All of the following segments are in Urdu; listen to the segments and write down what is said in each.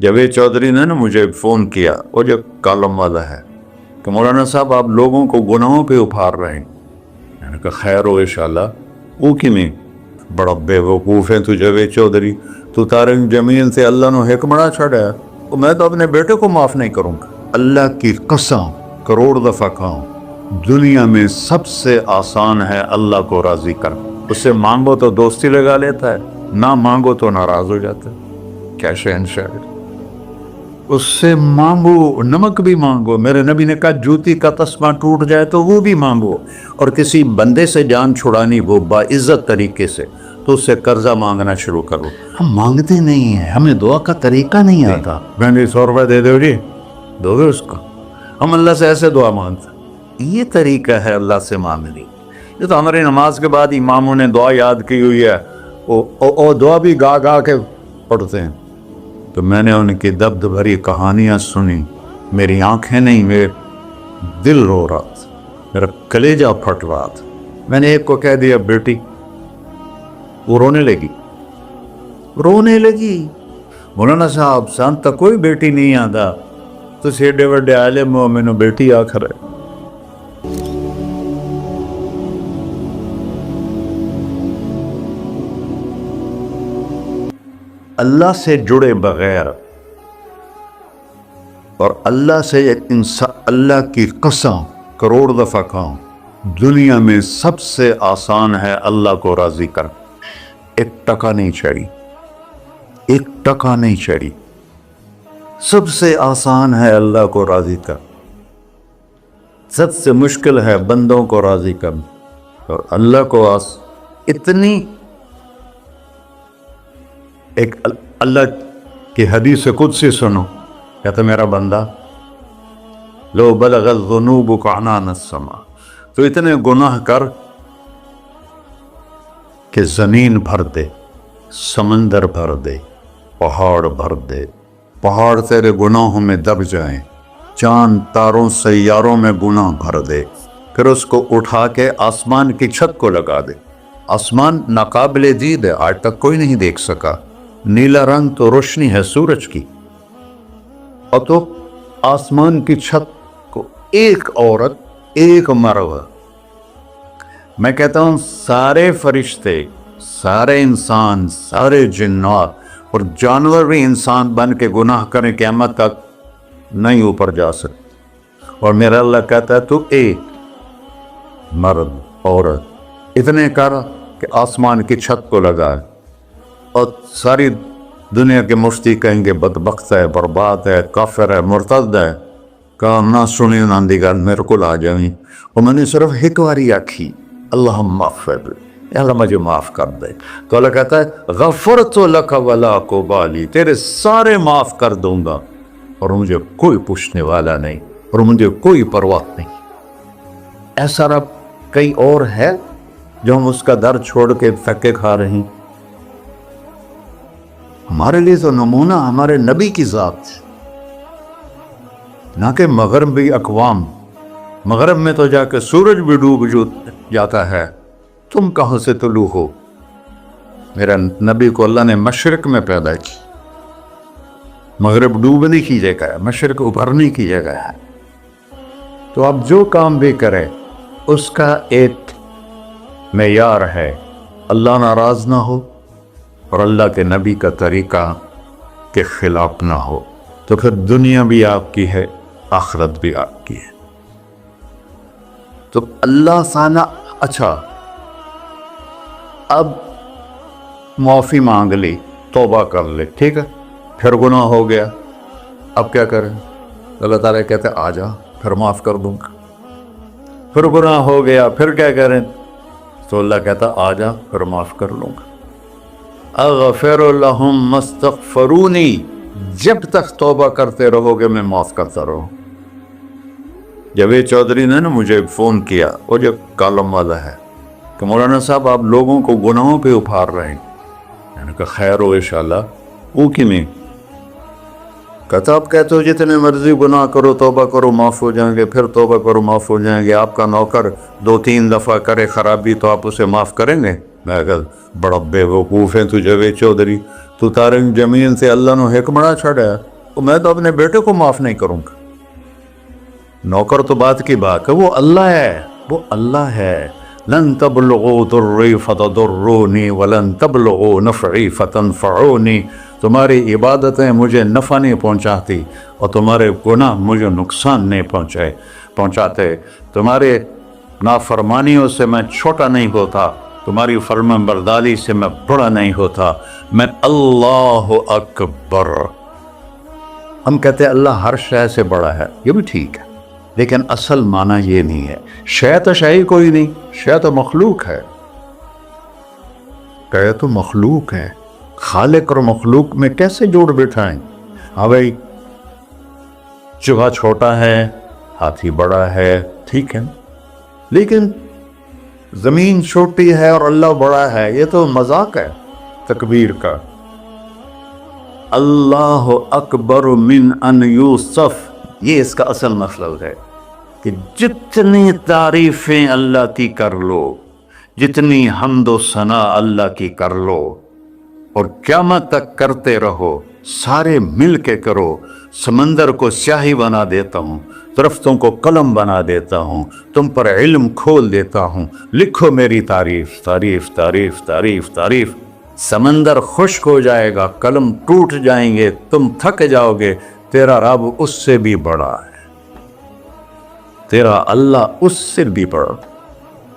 جاوید چودھری نے نا مجھے فون کیا، وہ جو کالم والا ہے، کہ مولانا صاحب آپ لوگوں کو گناہوں پہ ابھار رہے ہیں۔ میں نے کہا خیر ہو انشاءاللہ۔ وہ کی میں بڑا بے وقوف ہے تو جاوید چودھری، تو تارنگ زمین سے اللہ نے حکمراں چھڑا ہے، تو میں تو اپنے بیٹے کو معاف نہیں کروں گا۔ اللہ کی قسم کروڑ دفعہ کہوں، دنیا میں سب سے آسان ہے اللہ کو راضی کرنا۔ اس سے مانگو تو دوستی لگا لیتا ہے، نہ مانگو تو ناراض ہو جاتا ہے۔ کیا شہنشاہ، اس سے مانگو، نمک بھی مانگو۔ میرے نبی نے کہا جوتی کا تسمہ ٹوٹ جائے تو وہ بھی مانگو، اور کسی بندے سے جان چھڑانی وہ باعزت طریقے سے، تو اس سے قرضہ مانگنا شروع کرو۔ ہم مانگتے نہیں ہیں، ہمیں دعا کا طریقہ نہیں آتا۔ میں نے 100 روپے دے دو جی، دو گے اس کو؟ ہم اللہ سے ایسے دعا مانگتے ہیں، یہ طریقہ ہے اللہ سے مانگنی۔ یہ تو ہماری نماز کے بعد اماموں نے دعا یاد کی ہوئی ہے، وہ دعا بھی گا گا کے پڑھتے ہیں۔ تو میں نے ان کی دبد بھری کہانیاں سنی، میری آنکھیں نہیں، میرے دل رو رہا تھا، میرا کلیجہ پھٹ رہا تھا۔ میں نے ایک کو کہہ دیا بیٹی، وہ رونے لگی۔ مولانا صاحب سان تک کوئی بیٹی نہیں آتا، تو سیڈے وڈے عالم ہو، مینوں بیٹی آخر ہے۔ اللہ سے جڑے بغیر اور اللہ سے انسان، اللہ کی قسم کروڑ دفعہ کہوں، دنیا میں سب سے آسان ہے اللہ کو راضی کر۔ ایک ٹکا نہیں چڑھی، سب سے آسان ہے اللہ کو راضی کر، سب سے مشکل ہے بندوں کو راضی کرنا، اور اللہ کو اتنی ایک اللہ کی حدیث قدسی سنو، کہتا میرا بندہ لو بلغت ذنوبک عنان السماء، تو اتنے گناہ کر کہ زمین بھر دے، سمندر بھر دے، پہاڑ بھر دے، پہاڑ تیرے گناہوں میں دب جائیں، چاند تاروں سیاروں میں گناہ بھر دے، پھر اس کو اٹھا کے آسمان کی چھت کو لگا دے۔ آسمان ناقابل دید ہے، آج تک کوئی نہیں دیکھ سکا، نیلا رنگ تو روشنی ہے سورج کی، اور تو آسمان کی چھت کو ایک عورت، ایک مرد، میں کہتا ہوں سارے فرشتے، سارے انسان، سارے جنات اور جانور بھی انسان بن کے گناہ کریں، قیامت تک نہیں اوپر جا سکتے، اور میرا اللہ کہتا ہے تو ایک مرد عورت اتنے کر کہ آسمان کی چھت کو لگائے، اور ساری دنیا کے مفتی کہیں گے بدبخت ہے، برباد ہے، کافر ہے، مرتد ہے، کہا نہ سنی نہ دیگر میرے کو آ جائیں، اور میں نے صرف ایک باری آکھی اللہم اغفر، اللہ مجھے معاف کر دے، تو اللہ کہتا ہے غفرت لک ولا ابالی، تیرے سارے معاف کر دوں گا، اور مجھے کوئی پوچھنے والا نہیں، اور مجھے کوئی پرواہ نہیں۔ ایسا رب کئی اور ہے جو ہم اس کا در چھوڑ کے پھکے کھا رہے ہیں؟ ہمارے لیے تو نمونہ ہمارے نبی کی ذات، نہ کہ مغربی اقوام۔ مغرب میں تو جا کے سورج بھی ڈوب جاتا ہے، تم کہاں سے طلوع ہو؟ میرا نبی کو اللہ نے مشرق میں پیدا کی، مغرب ڈوبنے کی جگہ ہے، مشرق ابھرنے کی جگہ ہے۔ تو آپ جو کام بھی کریں اس کا ایک معیار ہے، اللہ ناراض نہ ہو اور اللہ کے نبی کا طریقہ کے خلاف نہ ہو، تو پھر دنیا بھی آپ کی ہے، آخرت بھی آپ کی ہے۔ تو اللہ سانا اچھا، اب معافی مانگ لی، توبہ کر لے، ٹھیک ہے، پھر گناہ ہو گیا، اب کیا کریں؟ اللہ تعالیٰ کہتے آ جا، پھر معاف کر دوں گا۔ پھر گناہ ہو گیا، پھر کیا کریں؟ تو اللہ کہتا آ جا، پھر معاف کر لوں گا۔ اغفر لہم مستغفرونی، جب تک توبہ کرتے رہو گے میں معاف کرتا رہوں۔ جاوید چودھری نے نا مجھے فون کیا، وہ جو کالم والا ہے، کہ مولانا صاحب آپ لوگوں کو گناہوں پہ ابھار رہے ہیں۔ میں نے کہا خیر ہو انشاءاللہ۔ وہ کی میں کہتا آپ کہتے ہو جتنے مرضی گناہ کرو، توبہ کرو معاف ہو جائیں گے، پھر توبہ کرو معاف ہو جائیں گے، آپ کا نوکر 2-3 دفعہ کرے خرابی تو آپ اسے معاف کریں گے؟ میں کہا بڑا بے وقوف ہے تو جاوید چودھری، تو تارنگ زمین سے اللہ نے حکمراں چھڑا ہے، تو میں تو اپنے بیٹے کو معاف نہیں کروں گا. نوکر تو بات کی بات ہے، وہ اللہ ہے، وہ اللہ ہے. لن تبلغوا ضری فتضرونی ولن تبلغوا نفعی فتنفعونی. تمہاری عبادتیں مجھے نفع نہیں پہنچاتی اور تمہارے گناہ مجھے نقصان نہیں پہنچاتے. تمہارے نافرمانیوں سے میں چھوٹا نہیں ہوتا، تمہاری فرمان برداری سے میں بڑا نہیں ہوتا. میں اللہ اکبر. ہم کہتے ہیں اللہ ہر شے سے بڑا ہے، یہ بھی ٹھیک ہے، لیکن اصل معنی یہ نہیں ہے. شے تو شے ہی کوئی نہیں، شے تو مخلوق ہے. کہ تو مخلوق ہے، خالق اور مخلوق میں کیسے جوڑ بیٹھائیں؟ ہاں بھائی، چوہا چھوٹا ہے، ہاتھی بڑا ہے، ٹھیک ہے، لیکن زمین چھوٹی ہے اور اللہ بڑا ہے، یہ تو مذاق ہے تکبیر کا. اللہ اکبر من ان یوسف، یہ اس کا اصل مطلب ہے کہ جتنی تعریفیں اللہ کی کر لو، جتنی حمد و ثنا اللہ کی کر لو اور قیامت تک کرتے رہو، سارے مل کے کرو. سمندر کو سیاہی بنا دیتا ہوں، درختوں کو قلم بنا دیتا ہوں، تم پر علم کھول دیتا ہوں، لکھو میری تعریف تعریف تعریف تعریف تعریف. سمندر خشک ہو جائے گا، قلم ٹوٹ جائیں گے، تم تھک جاؤ گے، تیرا رب اس سے بھی بڑا ہے، تیرا اللہ اس سے بھی بڑا.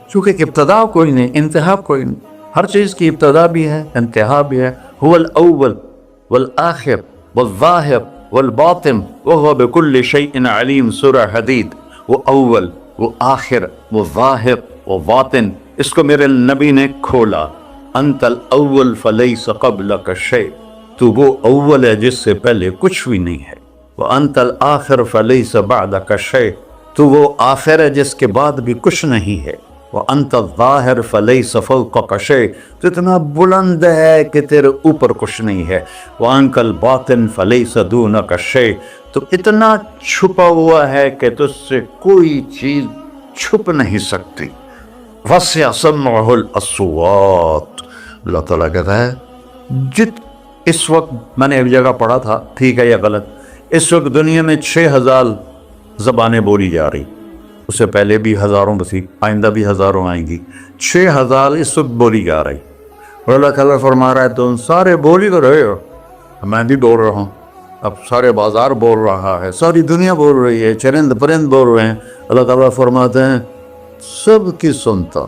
چونکہ ابتدا کوئی نہیں، انتہا کوئی نہیں. ہر چیز کی ابتدا بھی ہے، انتہا بھی ہے. هو الاول والآخر والظاہر والباطن وهو بكل شيء علیم. سورہ حدید. وہ اول، وہ آخر، وہ ظاہر، وہ باطن. اس کو میرے نبی نے کھولا. انت الاول فلیس قبلک شیء، تو وہ اول ہے جس سے پہلے کچھ بھی نہیں ہے. وانت الآخر فلیس بعدک شیء، تو وہ آخر ہے جس کے بعد بھی کچھ نہیں ہے. وانت الظاہر فلیس فوقک شیء، تو اتنا بلند ہے کہ تیرے اوپر کچھ نہیں ہے. وانت الباطن فلیس دونک شیء، تو اتنا چھپا ہوا ہے کہ تجھ سے کوئی چیز چھپ نہیں سکتی. وسع سمعہ الاصوات، اللہ تعالیٰ کہتا ہے اس وقت میں نے ایک جگہ پڑھا تھا، ٹھیک ہے یا غلط، اس وقت دنیا میں 6000 زبانیں بولی جا رہی. اس سے پہلے بھی ہزاروں بسی، آئندہ بھی ہزاروں آئیں گی. 6000 اس وقت بولی جا رہی. اور اللہ تعالیٰ فرما رہا ہے تم سارے بولی تو رہے ہو، میں بھی بول رہا ہوں. اب سارے بازار بول رہا ہے، ساری دنیا بول رہی ہے، چرند پرند بول رہے ہیں. اللہ تعالیٰ فرماتے ہیں سب کی سنتا،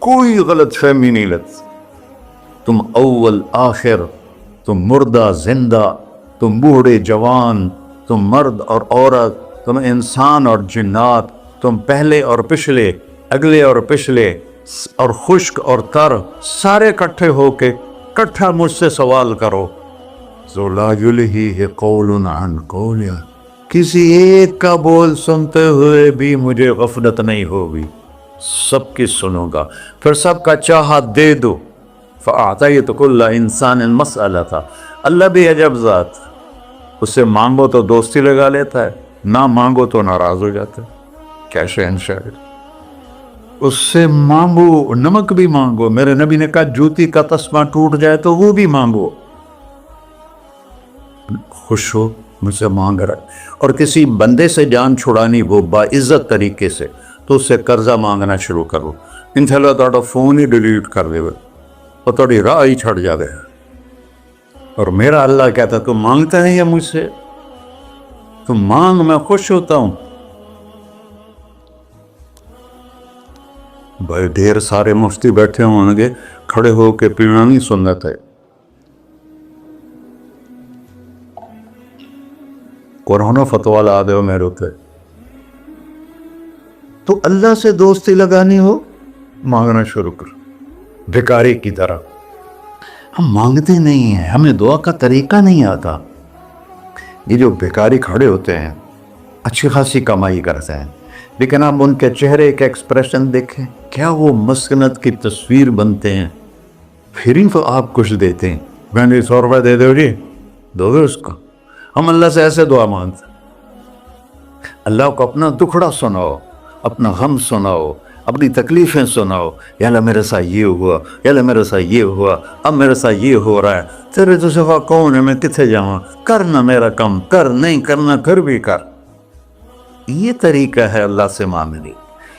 کوئی غلط فہمی نہیں لگتی. تم اول آخر، تم مردہ زندہ، تم بوڑھے جوان، تم مرد اور عورت، تم انسان اور جنات، تم پہلے اور پچھلے، اگلے اور پچھلے، اور خشک اور تر، سارے اکٹھے ہو کے اکٹھا مجھ سے سوال کرو. ذو لا یلہیہ قول عن قول، کسی ایک کا بول سنتے ہوئے بھی مجھے غفلت نہیں ہوگی، سب کی سنوں گا، پھر سب کا چاہا دے دو. فَأَعْطَيْتُ كُلَّ إِنسَانٍ مَسْأَلَةً. اللہ بھی عجب ذات، اس سے مانگو تو دوستی لگا لیتا ہے، نہ مانگو تو ناراض ہو جاتا ہے. کیا شہن شاعر. اس سے مانگو، نمک بھی مانگو. میرے نبی نے کہا جوتی کا تسمہ ٹوٹ جائے تو وہ بھی مانگو. خوش ہو مجھ سے مانگ رہا ہے. اور کسی بندے سے جان چھڑانی وہ باعزت طریقے سے، تو اس سے قرضہ مانگنا شروع کرو. انشاءاللہ تھوڑا فون ہی ڈیلیٹ کر دے اور تھوڑی راہ ہی چھڑ جائے. اور میرا اللہ کہتا تم مانگتا ہے یا مجھ سے؟ تم مانگ، میں خوش ہوتا ہوں. بھائی ڈھیر سارے مفتی بیٹھے ہوں گے، کھڑے ہو کے پینا نہیں سننا تھے. قرآن و فتویٰ لا دے ہو میرے ہوتے. تو اللہ سے دوستی لگانی ہو، مانگنا شروع کر بھکاری کی طرح. ہم مانگتے نہیں ہیں، ہمیں دعا کا طریقہ نہیں آتا. یہ جو بھکاری کھڑے ہوتے ہیں اچھی خاصی کمائی کرتے ہیں، لیکن آپ ان کے چہرے کے ایکسپریشن دیکھیں، کیا وہ مسکنت کی تصویر بنتے ہیں. پھر ہی آپ کچھ دیتے ہیں، میں نے 100 روپے دے دو جی، دو گے اس کو. ہم اللہ سے ایسے دعا مانگتے ہیں. اللہ کو اپنا دکھڑا سناؤ، اپنا غم سناؤ، اپنی تکلیفیں سناؤ، یا اللہ میرے ساتھ یہ ہوا، یا اللہ میرے ساتھ یہ ہوا، اب میرے ساتھ یہ ہو رہا ہے، تیرے تو سوا کون ہے، میں کتنے جاؤں، کرنا میرا کم، کر نہیں کرنا پھر بھی کر۔ یہ طریقہ ہے اللہ سے معاملے۔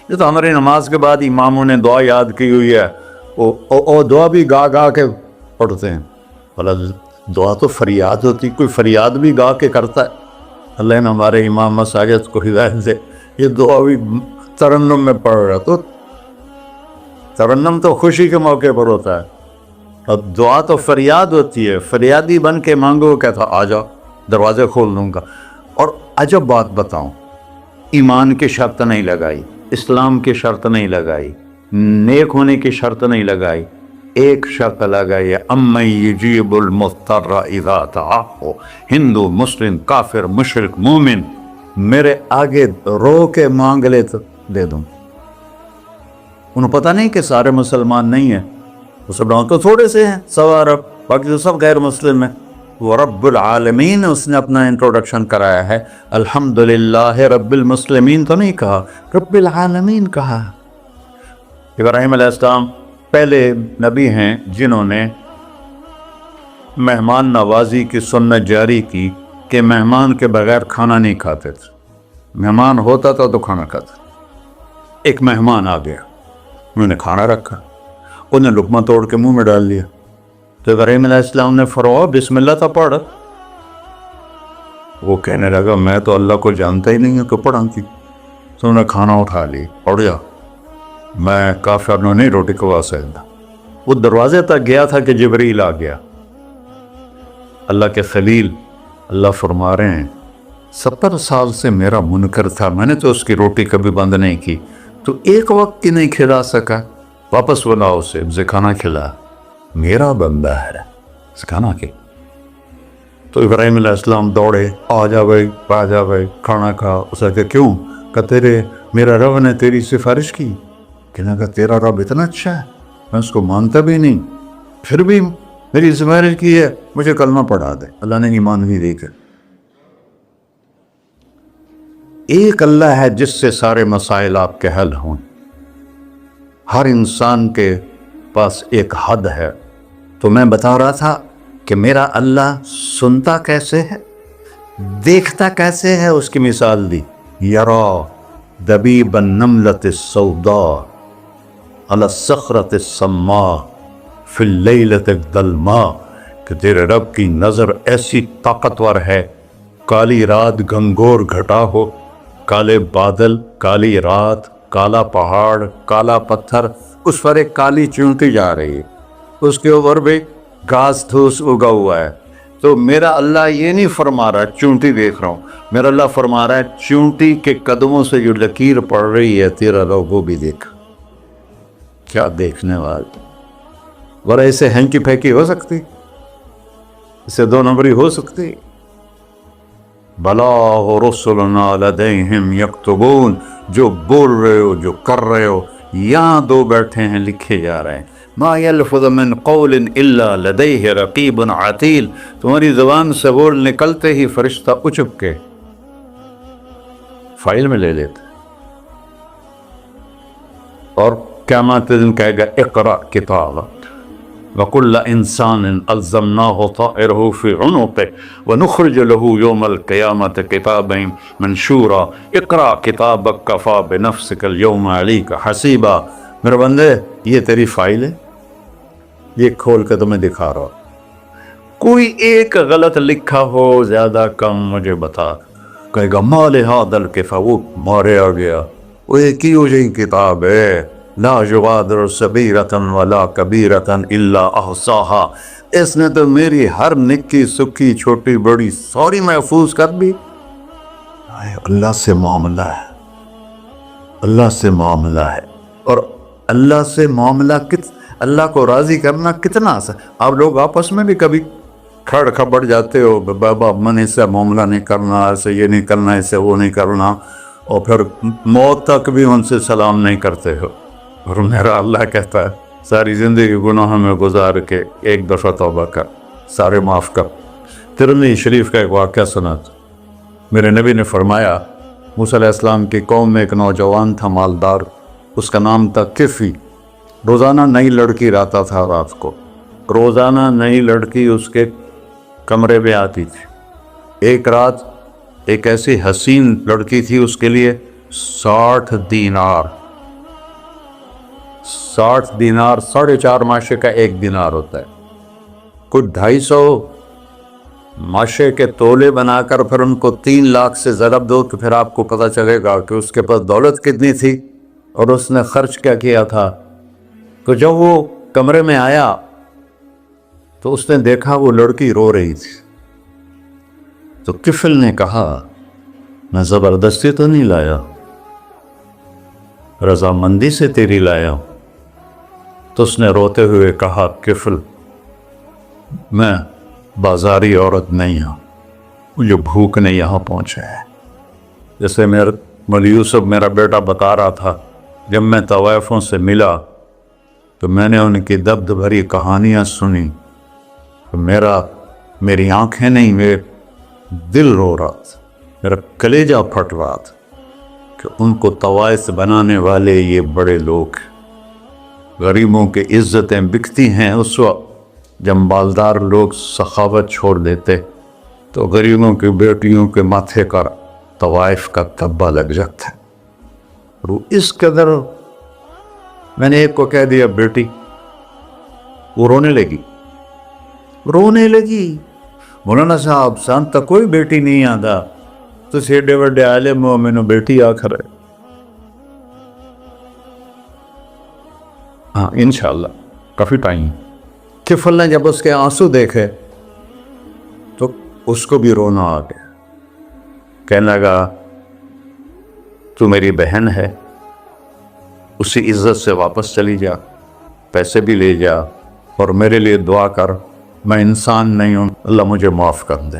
یہ تو ہماری نماز کے بعد اماموں نے دعا یاد کی ہوئی ہے، وہ دعا بھی گا گا کے پڑھتے ہیں۔ بھلا دعا تو فریاد ہوتی، کوئی فریاد بھی گا کے کرتا ہے؟ اللہ نے ہمارے امام مساجد کو ہدایت سے یہ دعا بھی ترنم میں پڑھ رہا، تو ترنم تو خوشی کے موقع پر ہوتا ہے، اب دعا تو فریاد ہوتی ہے، فریادی بن کے مانگو، کہتا آ جاؤ دروازے کھول دوں گا۔ اور عجب بات بتاؤں، ایمان کی شرط نہیں لگائی، اسلام کی شرط نہیں لگائی، نیک ہونے کی شرط نہیں لگائی، ایک شرط لگائی ہے، امن یجیب المضطر اذا دعاہ۔ ہندو، مسلم، کافر، مشرک، مومن میرے آگے رو کے مانگ لے تو دے دوں۔ انہوں پتہ نہیں کہ سارے مسلمان نہیں ہیں، مسلمان تو تھوڑے سے ہیں، 100 ارب، باقی تو سب غیر مسلم ہیں۔ وہ رب العالمین اس نے اپنا انٹروڈکشن کرایا ہے، الحمدللہ رب المسلمین تو نہیں کہا، رب العالمین کہا۔ ابراہیم علیہ السلام پہلے نبی ہیں جنہوں نے مہمان نوازی کی سنت جاری کی کہ مہمان کے بغیر کھانا نہیں کھاتے تھے، مہمان ہوتا تھا تو کھانا کھاتے۔ ایک مہمان آ گیا، انہوں نے کھانا رکھا، انہیں لقمہ توڑ کے منہ میں ڈال لیا، تو ابراہیم علیہ السلام نے فرمایا بسم اللہ تھا پڑھ۔ وہ کہنے لگا میں تو اللہ کو جانتا ہی نہیں ہوں کہ پڑھا کی۔ تو انہوں نے کھانا اٹھا لی، پڑھ جا، میں کافر نو نہیں روٹی کھوا سکتا۔ وہ دروازے تک گیا تھا کہ جبریل آ گیا، اللہ کے خلیل، اللہ فرما رہے ہیں 70 سال سے میرا منکر تھا، میں نے تو اس کی روٹی کبھی بند نہیں کی، تو ایک وقت کی نہیں کھلا سکا، واپس بلاؤ اسے، اسے کھانا کھلا، میرا بندہ ہے، کھانا کے۔ تو ابراہیم علیہ السلام دوڑے، آ جا بھائی، آ جا بھائی، کھانا کھا۔ اسے کہ کیوں؟ کہ تیرے میرا رب نے تیری سفارش کی۔ کہنا کہ تیرا رب اتنا اچھا ہے، میں اس کو مانتا بھی نہیں، پھر بھی میری سفارش کی ہے، مجھے کلمہ پڑھا دے۔ اللہ نے ایمان بھی دے کر۔ ایک اللہ ہے جس سے سارے مسائل آپ کے حل ہوں۔ ہر انسان کے پاس ایک حد ہے، تو میں بتا رہا تھا کہ میرا اللہ سنتا کیسے ہے، دیکھتا کیسے ہے، اس کی مثال دی، یرا دبیب النملۃ السوداء علی الصخرۃ الصماء فی اللیلۃ الظلماء، کہ تیرے رب کی نظر ایسی طاقتور ہے، کالی رات گھنگور گھٹا ہو، کالے بادل، کالی رات، کالا پہاڑ، کالا پتھر، اس پر ایک کالی چونٹی جا رہی ہے، اس کے اوپر بھی گھاس دھوس اگا ہوا ہے۔ تو میرا اللہ یہ نہیں فرما رہا چونٹی دیکھ رہا ہوں، میرا اللہ فرما رہا ہے چونٹی کے قدموں سے جو لکیر پڑ رہی ہے تیرا رب وہ بھی دیکھ۔ کیا دیکھنے والا، ورنہ اسے ہینکی پھینکی ہو سکتی، اسے 2 نمبری ہو سکتی۔ بلاغ رسلنا لدیہم یکتبون، جو بول رہے ہو، جو کر رہے ہو، یہاں 2 بیٹھے ہیں، لکھے جا رہے ہیں۔ ما یلفظ من قول الا لدیہ رقیب عتید، تمہاری زبان سے بول نکلتے ہی فرشتہ اچک کے فائل میں لے لیتے، اور قیامت دن کہے گا اقرأ کتابک وَكُلَّ إِنسَانٍ أَلْزَمْنَاهُ طَائِرَهُ فِي عُنُقِهِ وَنُخْرِجُ لَهُ يَوْمَ الْقِيَامَةِ كِتَابًا مَنْشُورًا اقرأ کتابک کفیٰ بنفسک اليوم علیک حسیبا۔ میرے بندے یہ تیری فائل ہے، یہ کھول کے تمہیں دکھا رہا ہوں، کوئی ایک غلط لکھا ہو زیادہ کم مجھے بتا۔ کہے گا ما لہذا الکتاب، وہ مارے آ گیا، وہ ایک ہی ہو جائیں کتاب ہے، لا یغادر صغیرۃ ولا کبیرۃ الا احصاها، اس نے تو میری ہر نکی سکی چھوٹی بڑی ساری محفوظ کر دی۔ اللہ سے معاملہ ہے، اللہ سے معاملہ ہے، اور اللہ سے معاملہ اللہ کو راضی کرنا کتنا آسان۔ آپ لوگ آپس میں بھی کبھی کھڑ کھبڑ جاتے ہو، بابا من اس سے معاملہ نہیں کرنا، ایسے یہ نہیں کرنا، ایسے وہ نہیں کرنا، اور پھر موت تک بھی ان سے سلام نہیں کرتے ہو۔ اور میرا اللہ کہتا ہے ساری زندگی گناہوں میں گزار کے ایک دفعہ توبہ کر، سارے معاف کر۔ ترمذی شریف کا ایک واقعہ سنا تھا، میرے نبی نے فرمایا موسیٰ علیہ السلام کی قوم میں ایک نوجوان تھا، مالدار، اس کا نام تھا کفی. روزانہ نئی لڑکی لاتا تھا رات کو, روزانہ نئی لڑکی اس کے کمرے میں آتی تھی. ایک رات ایک ایسی حسین لڑکی تھی, اس کے لیے 60 دینار 4.5 ماشے کا 1 دینار ہوتا ہے, کچھ 250 ماشے کے تولے بنا کر پھر ان کو 3 لاکھ سے ضرب دو تو پھر آپ کو پتہ چلے گا کہ اس کے پاس دولت کتنی تھی اور اس نے خرچ کیا کیا تھا. تو جب وہ کمرے میں آیا تو اس نے دیکھا وہ لڑکی رو رہی تھی. تو کفل نے کہا میں زبردستی تو نہیں لایا, رضامندی سے تیری لایا. تو اس نے روتے ہوئے کہا کفل میں بازاری عورت نہیں ہوں, مجھے بھوک نے یہاں پہنچا ہے. جیسے مولی یوسف میرا بیٹا بتا رہا تھا, جب میں طوائفوں سے ملا تو میں نے ان کی دبد بھری کہانیاں سنی تو میری آنکھیں نہیں, میرے دل رو رہا تھا, میرا کلیجہ پھٹ رہا تھا کہ ان کو طوائف بنانے والے یہ بڑے لوگ. غریبوں کی عزتیں بکتی ہیں اس وقت جب مالدار لوگ سخاوت چھوڑ دیتے تو غریبوں کی بیٹیوں کے ماتھے کا طوائف کا دھبا لگ جاتا ہے. اور اس قدر میں نے ایک کو کہہ دیا بیٹی, وہ رونے لگی. مولانا صاحب سان تک کوئی بیٹی نہیں آتا تو ایڈے وڈے عالم ہو, میں نے بیٹی آخر ہے. ہاں انشاءاللہ کافی ٹائم. کفل نے جب اس کے آنسو دیکھے تو اس کو بھی رونا آ گیا. کہنے لگا تو میری بہن ہے, اسی عزت سے واپس چلی جا, پیسے بھی لے جا اور میرے لیے دعا کر, میں انسان نہیں ہوں, اللہ مجھے معاف کر دے.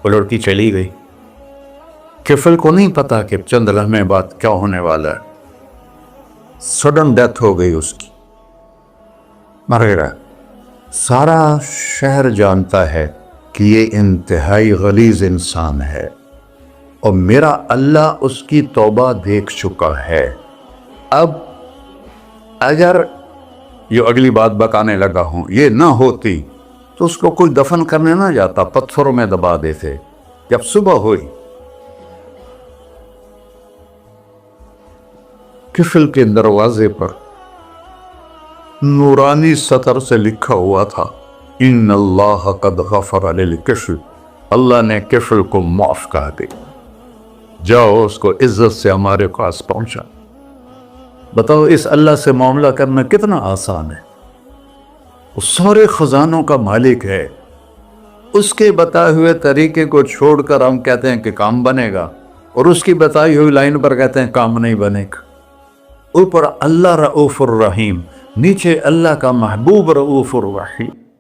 وہ لڑکی چلی گئی. کفل کو نہیں پتا کہ چند لمحے بعد کیا ہونے والا ہے. سڈن ڈیتھ ہو گئی اس کی, مر گیا. سارا شہر جانتا ہے کہ یہ انتہائی غلیظ انسان ہے اور میرا اللہ اس کی توبہ دیکھ چکا ہے. اب اگر یہ اگلی بات بتانے لگا ہوں یہ نہ ہوتی تو اس کو کوئی دفن کرنے نہ جاتا, پتھروں میں دبا دیتے. جب صبح ہوئی کفل کے دروازے پر نورانی سطر سے لکھا ہوا تھا ان اللہ قد غفر للکفل, اللہ نے کفل کو معاف کر دے, جاؤ اس کو عزت سے ہمارے پاس پہنچا. بتاؤ اس اللہ سے معاملہ کرنا کتنا آسان ہے. وہ سارے خزانوں کا مالک ہے, اس کے بتائے ہوئے طریقے کو چھوڑ کر ہم کہتے ہیں کہ کام بنے گا اور اس کی بتائی ہوئی لائن پر کہتے ہیں کام نہیں بنے گا. اوپر اللہ رؤوف الرحیم, نیچے اللہ کا محبوب رؤوف الرحیم.